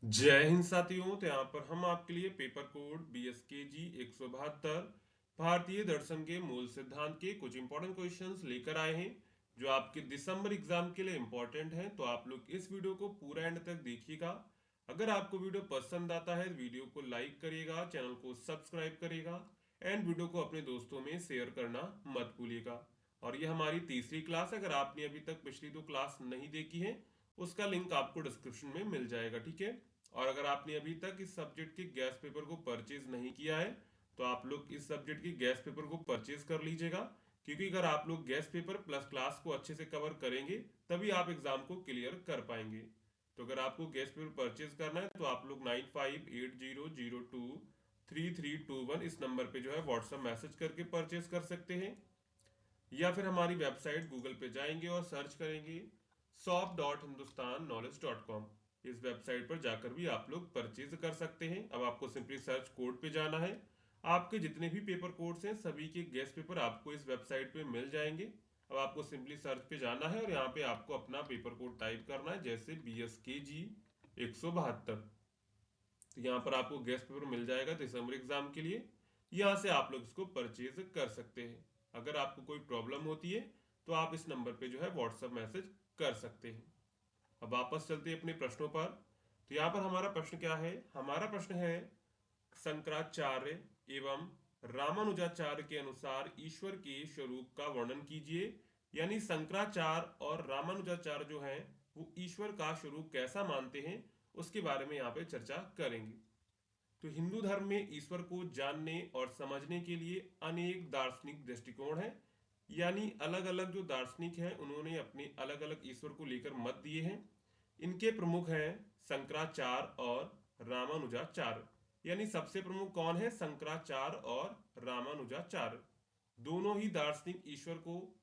जय हिंद साथियों। तो यहाँ पर हम आपके लिए पेपर कोड BSKG 172 भारतीय दर्शन के मूल सिद्धांत के कुछ इंपॉर्टेंट क्वेश्चंस लेकर आए हैं जो आपके दिसंबर एग्जाम के लिए इंपॉर्टेंट हैं। तो आप लोग इस वीडियो को पूरा एंड तक देखिएगा। अगर आपको वीडियो पसंद आता है वीडियो को लाइक करिएगा, चैनल को सब्सक्राइब करिएगा एंड वीडियो को अपने दोस्तों में शेयर करना मत भूलिएगा। और ये हमारी तीसरी क्लास है। अगर आपने अभी तक पिछली दो क्लास नहीं देखी है उसका लिंक आपको डिस्क्रिप्शन में मिल जाएगा, ठीक है। और अगर आपने अभी तक इस सब्जेक्ट के गैस पेपर को परचेज नहीं किया है तो आप लोग इस सब्जेक्ट के गैस पेपर को परचेज कर लीजिएगा, क्योंकि अगर आप लोग गैस पेपर प्लस क्लास को अच्छे से कवर करेंगे तभी आप एग्जाम को क्लियर कर पाएंगे। तो अगर आपको गैस पेपर परचेज करना है तो आप लोग 9580023321 इस नंबर पे जो है व्हाट्सएप मैसेज करके परचेज कर सकते हैं, या फिर हमारी वेबसाइट गूगल पे जाएंगे और सर्च करेंगे shop.hindustannowledge.com। इस वेबसाइट पर जाकर भी आप लोग परचेज कर सकते हैं। अब आपको सिंपली सर्च कोड पे जाना है। आपके जितने भी पेपर कोड्स हैं सभी के गेस्ट पेपर आपको इस वेबसाइट पे मिल जाएंगे। अब आपको सिंपली सर्च पे जाना है और यहाँ पे आपको अपना पेपर कोड टाइप करना है, जैसे BSKG 172। तो यहाँ पर आपको गेस्ट पेपर मिल जाएगा दिसंबर एग्जाम के लिए। यहाँ से आप लोग इसको परचेज कर सकते हैं। अगर आपको कोई प्रॉब्लम होती है तो आप इस नंबर पे जो है व्हाट्सएप मैसेज कर सकते हैं। अब वापस चलते हैं अपने प्रश्नों पर। तो यहाँ पर हमारा प्रश्न क्या है? हमारा प्रश्न है, शंकराचार्य एवं रामानुजाचार्य के अनुसार ईश्वर के स्वरूप का वर्णन कीजिए। यानी शंकराचार्य और रामानुजाचार्य जो हैं वो ईश्वर का स्वरूप कैसा मानते हैं उसके बारे में यहाँ पे चर्चा करेंगे। तो हिंदू धर्म में ईश्वर को जानने और समझने के लिए अनेक दार्शनिक दृष्टिकोण हैं। यानी अलग अलग जो दार्शनिक हैं उन्होंने अपने अलग अलग ईश्वर को लेकर मत दिए हैं। इनके प्रमुख हैं शंकराचार्य और रामानुजाचार्य। यानी सबसे प्रमुख कौन है? शंकराचार्य और रामानुजाचार्य। दोनों ही दार्शनिक ईश्वर को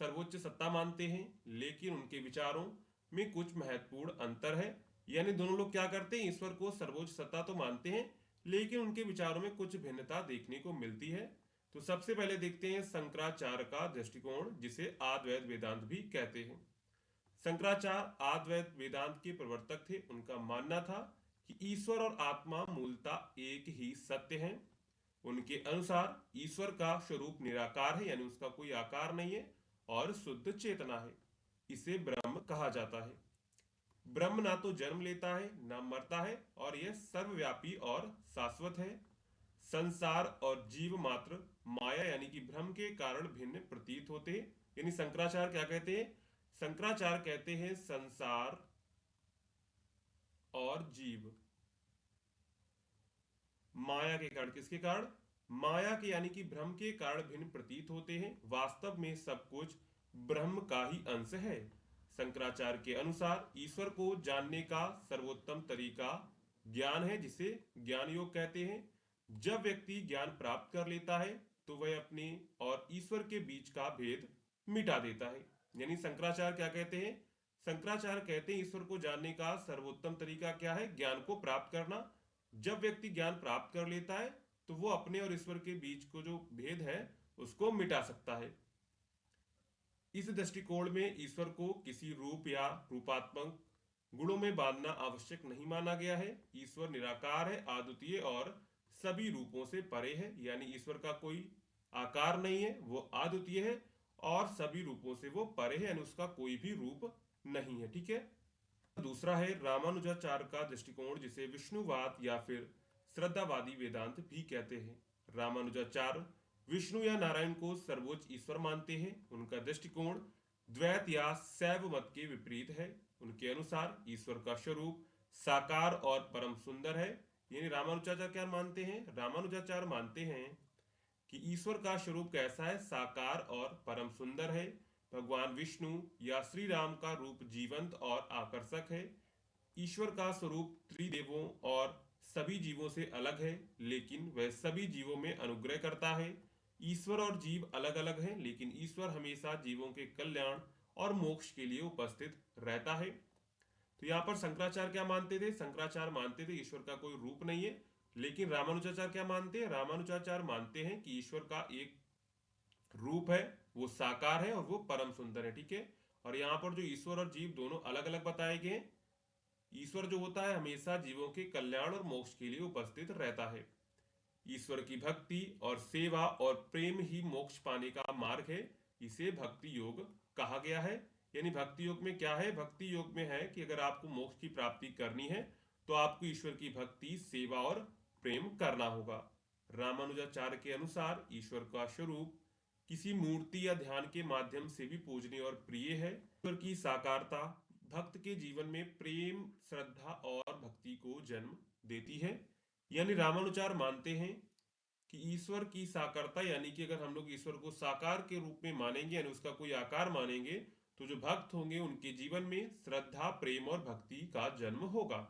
सर्वोच्च सत्ता मानते हैं, लेकिन उनके विचारों में कुछ महत्वपूर्ण अंतर है। यानी दोनों लोग क्या करते हैं? ईश्वर को सर्वोच्च सत्ता तो मानते हैं लेकिन उनके विचारों में कुछ भिन्नता देखने को मिलती है। तो सबसे पहले देखते हैं शंकराचार्य का दृष्टिकोण, जिसे अद्वैत वेदांत भी कहते हैं। शंकराचार्य अद्वैत वेदांत के प्रवर्तक थे। उनका मानना था कि ईश्वर और आत्मा मूलतः एक ही सत्य हैं। उनके अनुसार ईश्वर का स्वरूप निराकार है, यानी उसका कोई आकार नहीं है और शुद्ध चेतना है। इसे ब्रह्म कहा जाता है। ब्रह्म ना तो जन्म लेता है ना मरता है और यह सर्वव्यापी और शाश्वत है। संसार और जीव मात्र माया यानी कि भ्रम के कारण भिन्न प्रतीत होते हैं। यानी शंकराचार्य क्या कहते हैं? शंकराचार्य कहते हैं संसार और जीव माया के कारण, किसके कारण? माया के यानी कि भ्रम के कारण भिन्न प्रतीत होते हैं। वास्तव में सब कुछ ब्रह्म का ही अंश है। शंकराचार्य के अनुसार ईश्वर को जानने का सर्वोत्तम तरीका ज्ञान है, जिसे ज्ञान योग कहते हैं। जब व्यक्ति ज्ञान प्राप्त कर लेता है तो वह अपने और ईश्वर के बीच का भेद मिटा देता है। यानी शंकराचार्य क्या कहते हैं? शंकराचार्य कहते हैं ईश्वर को जानने का सर्वोत्तम तरीका क्या है? ज्ञान को प्राप्त करना। जब व्यक्ति ज्ञान प्राप्त कर लेता है तो वो अपने और ईश्वर के बीच को जो भेद है उसको मिटा सकता है। इस दृष्टिकोण में ईश्वर को किसी रूप या रूपात्मक गुणों में बांधना आवश्यक नहीं माना गया है। ईश्वर निराकार है, अद्वितीय और सभी रूपों से परे है। यानी ईश्वर का कोई आकार नहीं है, वो अद्वितीय है और सभी रूपों से वो परे है, यानी उसका कोई भी रूप नहीं है, ठीक है। दूसरा है रामानुजाचार्य का दृष्टिकोण, जिसे विष्णुवाद या फिर श्रद्धावादी वेदांत भी कहते हैं। रामानुजाचार्य विष्णु या नारायण को सर्वोच्च ईश्वर मानते हैं। उनका दृष्टिकोण द्वैत या शैव मत के विपरीत है। उनके अनुसार ईश्वर का स्वरूप साकार और परम सुंदर है। यानी रामानुजाचार्य क्या मानते हैं? रामानुजाचार्य मानते हैं कि ईश्वर का स्वरूप कैसा है? साकार और परम सुंदर है। भगवान विष्णु या श्री राम का रूप जीवंत और आकर्षक है। ईश्वर का स्वरूप त्रिदेवों और सभी जीवों से अलग है, लेकिन वह सभी जीवों में अनुग्रह करता है। ईश्वर और जीव अलग अलग हैं, लेकिन ईश्वर हमेशा जीवों के कल्याण और मोक्ष के लिए उपस्थित रहता है। तो यहाँ पर शंकराचार्य क्या मानते थे? शंकराचार्य मानते थे ईश्वर का कोई रूप नहीं है। लेकिन रामानुजाचार्य क्या मानते हैं? रामानुजाचार्य मानते हैं कि ईश्वर का एक रूप है, वो साकार है और वो परम सुंदर है, ठीक है। और यहाँ पर जो ईश्वर और जीव दोनों अलग अलग बताए गए हैं, ईश्वर जो होता है हमेशा जीवों के कल्याण और मोक्ष के लिए उपस्थित रहता है। ईश्वर की भक्ति और सेवा और प्रेम ही मोक्ष पाने का मार्ग है। इसे भक्ति योग कहा गया है। यानी भक्ति योग में क्या है? भक्ति योग में है कि अगर आपको मोक्ष की प्राप्ति करनी है तो आपको ईश्वर की भक्ति, सेवा और प्रेम करना होगा। रामानुजाचार्य के अनुसार ईश्वर का स्वरूप किसी मूर्ति या ध्यान के माध्यम से भी पूजनीय और प्रिय है। ईश्वर की साकारता भक्त के जीवन में प्रेम, श्रद्धा और भक्ति को जन्म देती है। यानी रामानुजार मानते हैं कि ईश्वर की साकारता, यानी कि अगर हम लोग ईश्वर को साकार के रूप में मानेंगे, यानी उसका कोई आकार मानेंगे, तो जो भक्त होंगे उनके जीवन में श्रद्धा, प्रेम और भक्ति का जन्म होगा।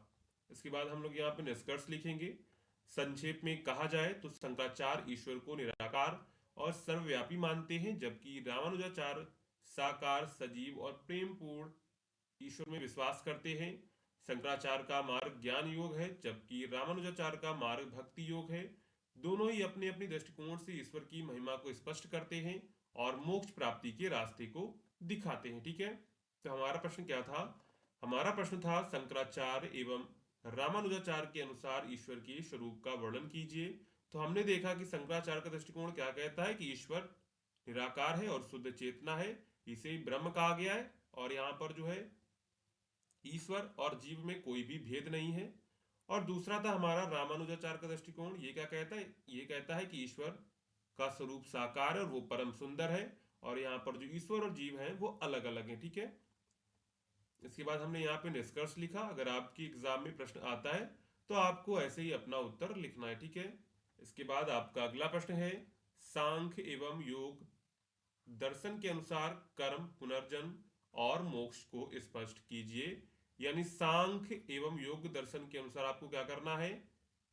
इसके बाद हम लोग यहाँ पे निष्कर्ष लिखेंगे। संक्षेप में कहा जाए तो शंकराचार्य ईश्वर को निराकार और सर्वव्यापी मानते हैं, जबकि रामानुजाचार्य साकार, सजीव और प्रेम पूर्ण ईश्वर में विश्वास करते हैं। शंकराचार्य का मार्ग ज्ञान योग है, जबकि रामानुजाचार्य का मार्ग भक्ति योग है। दोनों ही अपने अपने दृष्टिकोण से ईश्वर की महिमा को स्पष्ट करते हैं और मोक्ष प्राप्ति के रास्ते को दिखाते हैं। ठीक है, तो हमारा प्रश्न क्या था? हमारा प्रश्न था शंकराचार्य एवं रामानुजाचार्य के अनुसार ईश्वर के स्वरूप का वर्णन कीजिए। तो हमने देखा कि शंकराचार्य का दृष्टिकोण क्या कहता है कि ईश्वर निराकार है और शुद्ध चेतना है, इसे ब्रह्म कहा गया है। और यहाँ पर जो है ईश्वर और जीव में कोई भी भेद नहीं है। और दूसरा था हमारा रामानुजाचार्य का दृष्टिकोण, ये क्या कहता है? ये कहता है कि ईश्वर का स्वरूप साकार है और वो परम सुंदर है, और यहाँ पर जो ईश्वर और जीव हैं वो अलग अलग हैं। ठीक है, इसके बाद हमने यहाँ पे निष्कर्ष लिखा। अगर आपकी एग्जाम में प्रश्न आता है तो आपको ऐसे ही अपना उत्तर लिखना है। ठीक है, इसके बाद आपका अगला प्रश्न है, सांख्य एवं योग दर्शन के अनुसार कर्म, पुनर्जन्म और मोक्ष को स्पष्ट कीजिए। यानी सांख्य एवं योग दर्शन के अनुसार आपको क्या करना है?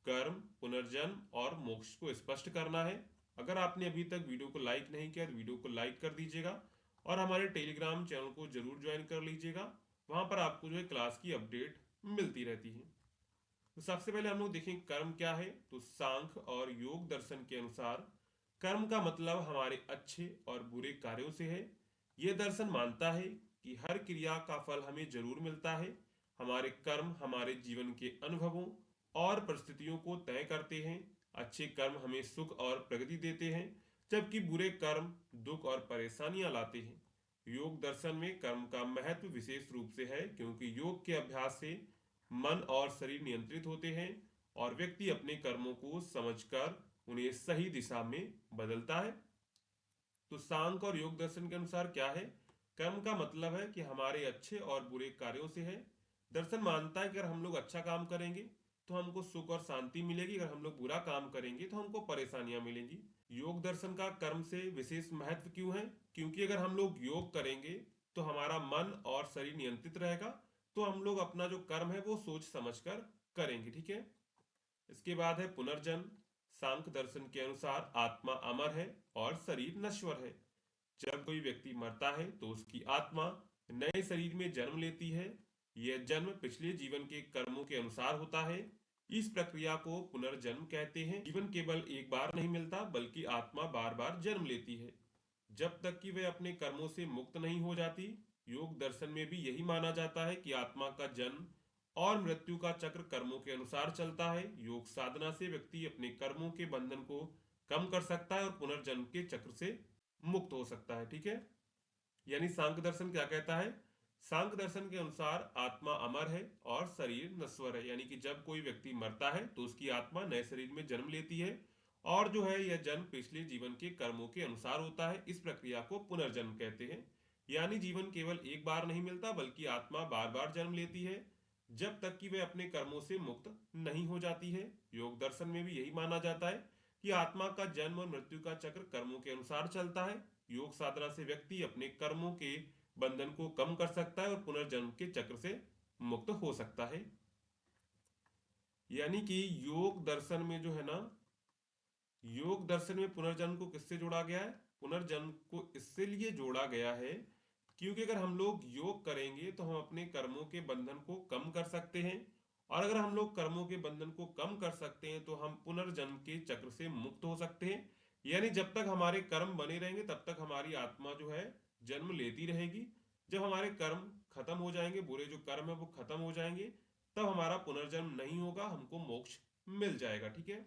कर्म, पुनर्जन्म और मोक्ष को स्पष्ट करना है। अगर आपने अभी तक वीडियो को लाइक नहीं किया तो वीडियो को लाइक कर दीजिएगा और हमारे टेलीग्राम चैनल को जरूर ज्वाइन कर लीजिएगा। वहां पर आपको जो है क्लास की अपडेट मिलती रहती है। तो सबसे पहले हम लोग देखें कर्म क्या है। तो सांख्य और योग दर्शन के अनुसार कर्म का मतलब हमारे अच्छे और बुरे कार्यों से है। यह दर्शन मानता है कि हर क्रिया का फल हमें जरूर मिलता है। हमारे कर्म हमारे जीवन के अनुभवों और परिस्थितियों को तय करते हैं। अच्छे कर्म हमें सुख और प्रगति देते हैं, जबकि बुरे कर्म दुख और परेशानियां लाते हैं। योग दर्शन में कर्म का महत्व विशेष रूप से है, क्योंकि योग के अभ्यास से मन और शरीर नियंत्रित होते हैं और व्यक्ति अपने कर्मों को समझकर उन्हें सही दिशा में बदलता है। तो सांख्य और योग दर्शन के अनुसार क्या है? कर्म का मतलब है कि हमारे अच्छे और बुरे कार्यों से है। दर्शन मानता है कि अगर हम लोग अच्छा काम करेंगे तो हमको सुख और शांति मिलेगी, अगर हम लोग बुरा काम करेंगे तो हमको परेशानियां मिलेंगी। योग दर्शन का कर्म से विशेष महत्व क्यों है? क्योंकि अगर हम लोग योग करेंगे तो हमारा मन और शरीर नियंत्रित रहेगा, तो हम लोग अपना जो कर्म है वो सोच समझकर करेंगे। ठीक है, इसके बाद है पुनर्जन्म। सांख्य दर्शन के अनुसार आत्मा अमर है और शरीर नश्वर है। जब कोई व्यक्ति मरता है तो उसकी आत्मा नए शरीर में जन्म लेती है। यह जन्म पिछले जीवन के कर्मों के अनुसार होता है। इस प्रक्रिया को पुनर्जन्म कहते हैं। जीवन केवल एक बार नहीं मिलता, बल्कि आत्मा बार बार जन्म लेती है जब तक कि वह अपने कर्मों से मुक्त नहीं हो जाती। योग दर्शन में भी यही माना जाता है कि आत्मा का जन्म और मृत्यु का चक्र कर्मों के अनुसार चलता है। योग साधना से व्यक्ति अपने कर्मों के बंधन को कम कर सकता है और पुनर्जन्म के चक्र से मुक्त हो सकता है। ठीक है, यानी सांख्य दर्शन क्या कहता है? सांख्य दर्शन के अनुसार आत्मा अमर है और शरीर नश्वर है। यानी कि जब कोई व्यक्ति मरता है तो उसकी आत्मा नए शरीर में जन्म लेती है, और जो है यह जन्म पिछले जीवन के कर्मों के अनुसार होता है। इस प्रक्रिया को पुनर्जन्म कहते हैं। यानी जीवन केवल एक बार नहीं मिलता, बल्कि आत्मा बार बार जन्म लेती है जब तक कि वह अपने कर्मों से मुक्त नहीं हो जाती है। योग दर्शन में भी यही माना जाता है कि आत्मा का जन्म और मृत्यु का चक्र कर्मों के अनुसार चलता है। योग साधना से व्यक्ति अपने कर्मों के बंधन को कम कर सकता है और पुनर्जन्म के चक्र से मुक्त हो सकता है। यानी कि योग दर्शन में जो है ना, योग दर्शन में पुनर्जन्म को किससे जोड़ा गया है? पुनर्जन्म को इससे लिए जोड़ा गया है क्योंकि अगर हम लोग योग करेंगे तो हम अपने कर्मों के बंधन को कम कर सकते हैं, और अगर हम लोग कर्मों के बंधन को कम कर सकते हैं तो हम पुनर्जन्म के चक्र से मुक्त हो सकते हैं। यानी जब तक हमारे कर्म बने रहेंगे तब तक हमारी आत्मा जो है जन्म लेती रहेगी। जब हमारे कर्म खत्म हो जाएंगे, बुरे जो कर्म है वो खत्म हो जाएंगे, तब हमारा पुनर्जन्म नहीं होगा, हमको मोक्ष मिल जाएगा। ठीक है।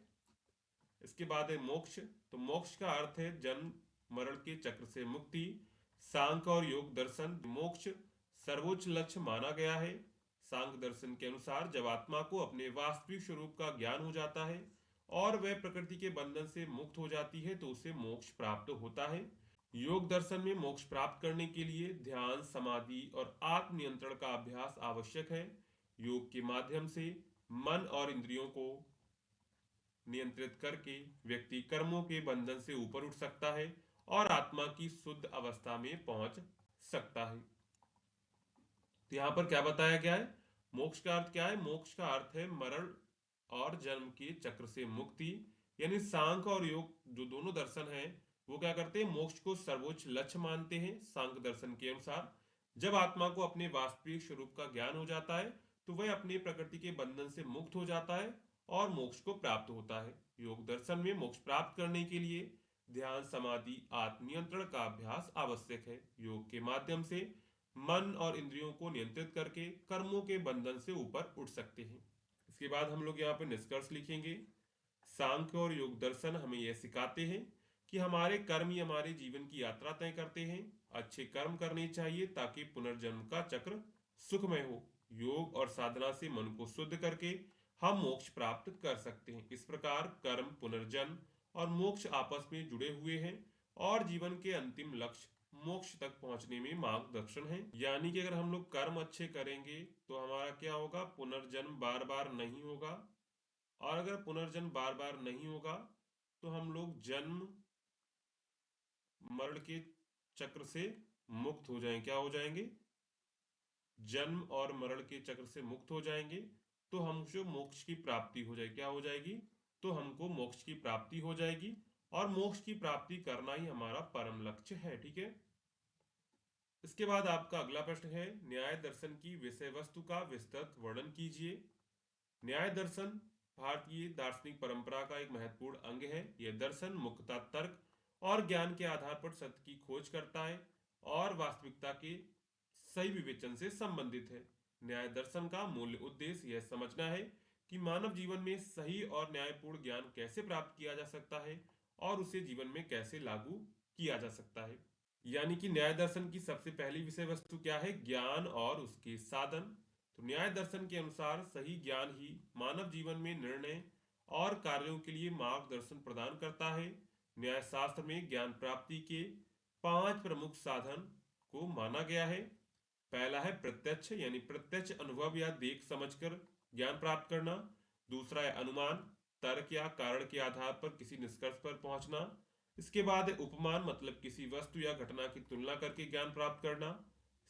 इसके बाद है मोक्ष। तो मोक्ष का अर्थ है जन्म मरण के चक्र से मुक्ति। सांख्य और योग दर्शन मोक्ष सर्वोच्च लक्ष्य माना गया है। सांख्य दर्शन के अनुसार जब आत्मा को अपने वास्तविक स्वरूप का ज्ञान हो जाता है और वह प्रकृति के बंधन से मुक्त हो जाती है तो उसे मोक्ष प्राप्त होता है। योग दर्शन में मोक्ष प्राप्त करने के लिए ध्यान, समाधि और आत्मनियंत्रण का अभ्यास आवश्यक है। योग के माध्यम से मन और इंद्रियों को नियंत्रित करके व्यक्ति कर्मों के बंधन से ऊपर उठ सकता है और आत्मा की शुद्ध अवस्था में पहुंच सकता है। तो यहां पर क्या बताया गया है? मोक्ष का अर्थ क्या है? मोक्ष का अर्थ है मरण और जन्म के चक्र से मुक्ति। यानी सांख्य और योग जो दोनों दर्शन हैं वो क्या करते हैं? मोक्ष को सर्वोच्च लक्ष्य मानते हैं। सांख्य दर्शन के अनुसार जब आत्मा को अपने वास्तविक स्वरूप का ज्ञान हो जाता है तो वह अपनी प्रकृति के बंधन से मुक्त हो जाता है और मोक्ष को प्राप्त होता है। योग दर्शन में मोक्ष प्राप्त करने के लिए ध्यान, समाधि, आत्मनियंत्रण का अभ्यास आवश्यक है। योग के माध्यम से मन और इंद्रियों को नियंत्रित करके कर्मों के बंधन से ऊपर उठ सकते हैं। इसके बाद हम लोग यहाँ पे निष्कर्ष लिखेंगे। सांख्य और योग दर्शन हमें यह सिखाते हैं कि हमारे कर्म ही हमारे जीवन की यात्रा तय करते हैं। अच्छे कर्म करने चाहिए ताकि पुनर्जन्म का चक्र सुखमय हो। योग और साधना से मन को शुद्ध करके हम मोक्ष प्राप्त कर सकते हैं। इस प्रकार कर्म, पुनर्जन्म और मोक्ष आपस में जुड़े हुए हैं और जीवन के अंतिम लक्ष्य मोक्ष तक पहुंचने में मार्गदर्शन है। यानी कि अगर हम लोग कर्म अच्छे करेंगे तो हमारा क्या होगा? पुनर्जन्म बार बार नहीं होगा। और अगर पुनर्जन्म बार बार नहीं होगा तो हम लोग जन्म मरण के चक्र से मुक्त हो जाएंगे। क्या हो जाएंगे? जन्म और मरण के चक्र से मुक्त हो जाएंगे तो हमको मोक्ष की प्राप्ति हो जाएगी। क्या हो जाएगी? तो हमको मोक्ष की प्राप्ति हो जाएगी और मोक्ष की प्राप्ति करना ही हमारा परम लक्ष्य है। ठीक है। इसके बाद आपका अगला प्रश्न है, न्याय दर्शन की विषय वस्तु का विस्तृत वर्णन कीजिए। न्याय दर्शन भारतीय दार्शनिक परंपरा का एक महत्वपूर्ण अंग है। यह दर्शन मुख्यतः तर्क और ज्ञान के आधार पर सत्य की खोज करता है और वास्तविकता के सही विवेचन से संबंधित है। न्याय दर्शन का मूल उद्देश्य यह समझना है कि मानव जीवन में सही और न्यायपूर्ण ज्ञान कैसे प्राप्त किया जा सकता है और उसे जीवन में कैसे लागू किया जा सकता है। यानी कि न्याय दर्शन की सबसे पहली विषय वस्तु क्या है? ज्ञान और उसके साधन। तो न्याय दर्शन के अनुसार सही ज्ञान ही मानव जीवन में निर्णय और कार्यों के लिए मार्गदर्शन प्रदान करता है। न्याय शास्त्र में ज्ञान प्राप्ति के 5 प्रमुख साधन को माना गया है। पहला है प्रत्यक्ष, यानी प्रत्यक्ष अनुभव या देख समझकर ज्ञान प्राप्त करना। दूसरा है अनुमान, तर्क या कारण के आधार पर किसी निष्कर्ष पर पहुंचना। इसके बाद है उपमान, मतलब किसी वस्तु या घटना की तुलना करके ज्ञान प्राप्त करना।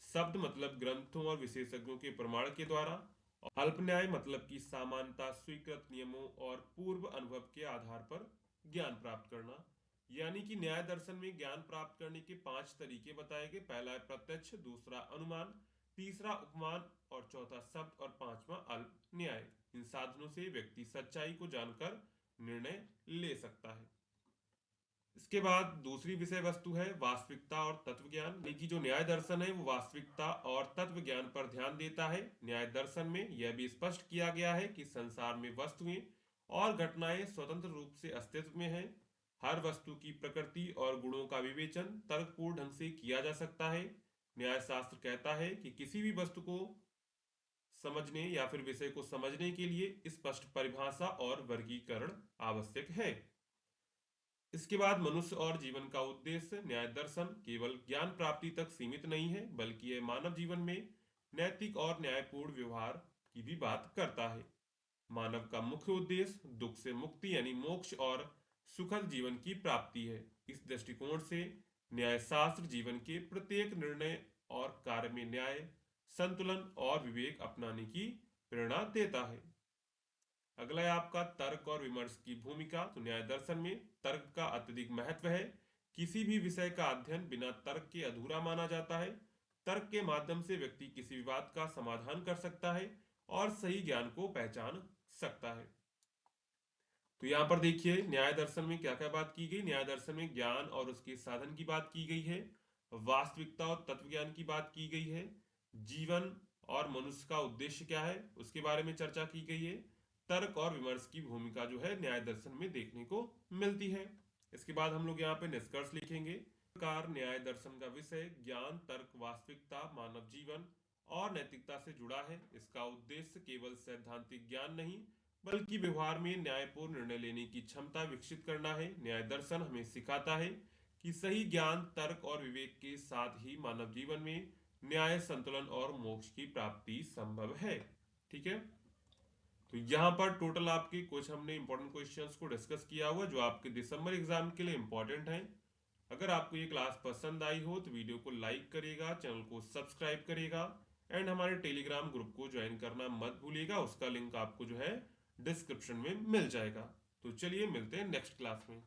शब्द मतलब ग्रंथों और विशेषज्ञों के प्रमाण के द्वारा। और अल्प न्याय मतलब कि सामान्यता, स्वीकृत नियमों और पूर्व अनुभव के आधार पर ज्ञान प्राप्त करना। यानी कि न्याय दर्शन में ज्ञान प्राप्त करने के 5 तरीके बताए गए। पहला है प्रत्यक्ष, दूसरा अनुमान, तीसरा उपमान और चौथा शब्द और पांचवा अल्प न्याय। इन साधनों से व्यक्ति सच्चाई को जानकर निर्णय ले सकता है। इसके बाद दूसरी विषय वस्तु है वास्तविकता और तत्व ज्ञान। यानी कि जो न्याय दर्शन है वो वास्तविकता और तत्व ज्ञान पर ध्यान देता है। न्याय दर्शन में यह भी स्पष्ट किया गया है कि संसार में वस्तुएं और घटनाएं स्वतंत्र रूप से अस्तित्व में हैं। हर वस्तु की प्रकृति और गुणों का विवेचन तर्कपूर्ण ढंग से किया जा सकता है। न्याय शास्त्र कहता है कि किसी भी वस्तु को समझने या फिर विषय को समझने के लिए स्पष्ट परिभाषा और वर्गीकरण आवश्यक है। इसके बाद मनुष्य और जीवन का उद्देश्य। न्याय दर्शन केवल ज्ञान प्राप्ति तक सीमित नहीं है बल्कि यह मानव जीवन में नैतिक और न्यायपूर्ण व्यवहार की भी बात करता है। मानव का मुख्य उद्देश्य दुख से मुक्ति यानी मोक्ष और सुखद जीवन की प्राप्ति है। इस दृष्टिकोण से न्याय शास्त्र जीवन के प्रत्येक निर्णय और कार्य में न्याय, संतुलन और विवेक अपनाने की प्रेरणा देता है। अगला है आपका तर्क और विमर्श की भूमिका। तो न्याय दर्शन में तर्क का अत्यधिक महत्व है। किसी भी विषय का अध्ययन बिना तर्क के अधूरा माना जाता है। तर्क के माध्यम से व्यक्ति किसी विवाद का समाधान कर सकता है और सही ज्ञान को पहचान सकता है। तो यहाँ पर देखिए न्याय दर्शन में क्या क्या बात की गई। न्याय दर्शन में ज्ञान और उसके साधन की बात की गई है, वास्तविकता और तत्व ज्ञान की बात की गई है, जीवन और मनुष्य का उद्देश्य क्या है उसके बारे में चर्चा की गई है। तर्क और विमर्श की भूमिका जो है न्याय दर्शन में देखने को मिलती है। इसके बाद हम लोग यहाँ पे निष्कर्ष लिखेंगे। इस प्रकार न्याय दर्शन का विषय ज्ञान, तर्क, वास्तविकता, मानव जीवन और नैतिकता से जुड़ा है। इसका उद्देश्य केवल सैद्धांतिक ज्ञान नहीं बल्कि व्यवहार में न्यायपूर्ण निर्णय लेने की क्षमता विकसित करना है। न्याय दर्शन हमें सिखाता है कि सही ज्ञान, तर्क और विवेक के साथ ही मानव जीवन में न्याय, संतुलन और मोक्ष की प्राप्ति संभव है। ठीक है, तो यहाँ पर टोटल आपके कुछ हमने इंपॉर्टेंट क्वेश्चंस को डिस्कस किया हुआ जो आपके दिसंबर एग्जाम के लिए इंपॉर्टेंट हैं। अगर आपको ये क्लास पसंद आई हो तो वीडियो को लाइक करेगा, चैनल को सब्सक्राइब करेगा एंड हमारे टेलीग्राम ग्रुप को ज्वाइन करना मत भूलिएगा। उसका लिंक आपको जो है डिस्क्रिप्शन में मिल जाएगा। तो चलिए मिलते हैं नेक्स्ट क्लास में।